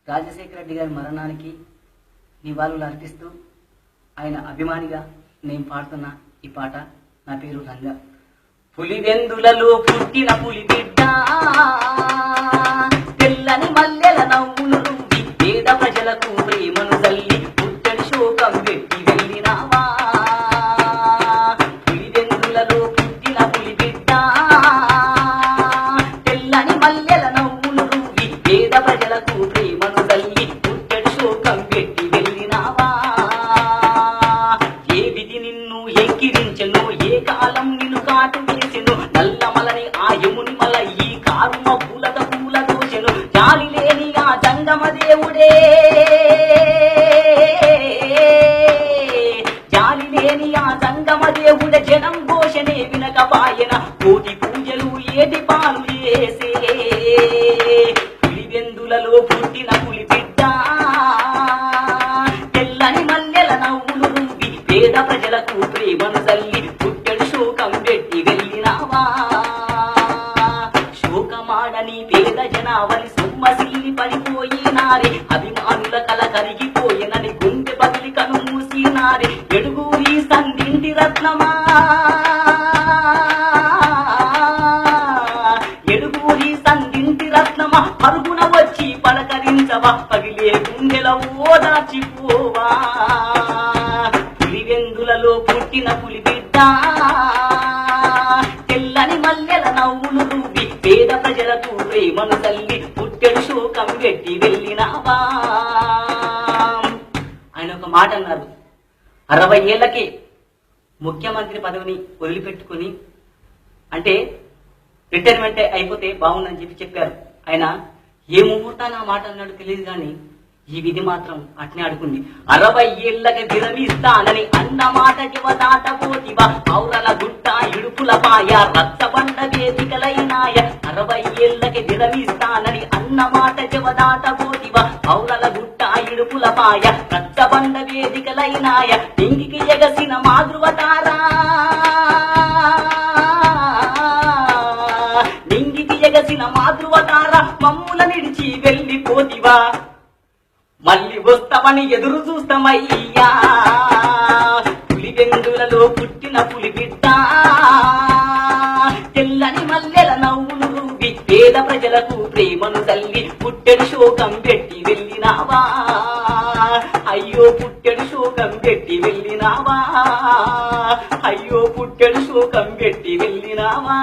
రాజశేఖర రెడ్డి గారి మరణానికి నివాళులు అర్పిస్తూ ఆయన అభిమానిగా నేను పాడుతున్న ఈ పాట. నా పేరు రంగ. పులివెందులలో పుట్టిన పులి బిడ్డ, తెల్లని మల్లెల నవ్వులు రువ్వి పేద ప్రజలకు ప్రేమను తల్లి పుట్టడి శోకం పెట్టి వెళ్ళినావా. పులివెందులలో పుట్టిన పులి బిడ్డ, తెల్లని మల్లెల నవ్వులు రువ్వి పేద ప్రజలకు ప్రేమను తల్లి పుట్టడి శోకం పెట్టి వెళ్ళినావా. ఏ విధి నిన్ను ఎక్కిరించెను, ఏ కాలం నిన్ను కాటు వేసెను, నల్లమలని ఆ యముని మల ఈ కారుమ పూలత పూల దోచెను. జాలి లేని ఆ జంగమ దేవుడే, జాలి లేని ఆ జంగమ దేవుడే జనం ఘోషనే వినకపాయన కోటి పూజలు ఏటి పాలు చేసే. పులివెందులలో పుట్టిన పులి బిడ్డ, తెల్లని మల్లెల నవ్వులు రువ్వి పేద ప్రజలకు ప్రేమను తల్లి పుట్టెడు శోకం పెట్టి వెళ్ళినావా. శోకమాడని పేద జనావని సొమ్మసిల్లి పడిపోయినారే, అభిమానుల కల కరిగిపోయినని గుండె పగిలి కను మూసినారే. ఎడుగూరి సంధింటి రత్నమా, ఎడుగూరి సంధింటి రత్నమా, పరుగున వచ్చి పలకరించవా, పగిలే గుండెల ఓదాచిపోవా. పులివెందులలో పుట్టిన పులి బిడ్డ, తెల్లని మల్లెల నవ్వులు రువ్వి పేద ప్రజలకు ప్రేమను తల్లి పుట్టెడు శోకం పెట్టి వెళ్ళినావా. ఆయన ఒక మాట అన్నారు, 60 ఏళ్లకి ముఖ్యమంత్రి పదవిని వదిలిపెట్టుకుని, అంటే రిటైర్మెంట్ అయిపోతే బాగుందని చెప్పారు. ఆయన ఏ ముహూర్తాన్ని ఆ మాట అన్నాడు తెలియదు, కానీ ఈ విధి మాత్రం అట్నే అడుగుంది. 60 ఏళ్లకి విరమిస్తానని అన్న మాట దాటపోతివా, ఔరల గుట్ట ఇడుపుల పాయ రచ్చబండ వేదికలైనాయ. 60 ఏళ్లకి విరమిస్తానని అన్న మాట దాటపోతివా, ఔరల గుట్ట ఇడుపుల పాయ రచ్చబండ వేదికలైనాయ. ఇంగికి ఎగసిన మాధృవతారా, నింగికి ఎగసిన మాధృవతారా, మమ్ముల నిడిచి వెళ్ళిపోతివా, మళ్ళీ వస్తామని ఎదురు చూస్తామయ్యా. పులివెందులలో పుట్టిన పులి బిడ్డ, తెల్లని మల్లెల నవ్వులు రువ్వి పేద ప్రజలకు ప్రేమను తల్లి పుట్టెడు శోకం పెట్టి వెళ్ళినావా. అయ్యో పుట్టెడు శోకం పెట్టి వెళ్ళినావా, అయ్యో పుట్టెడు శోకం పెట్టి వెళ్ళినావా.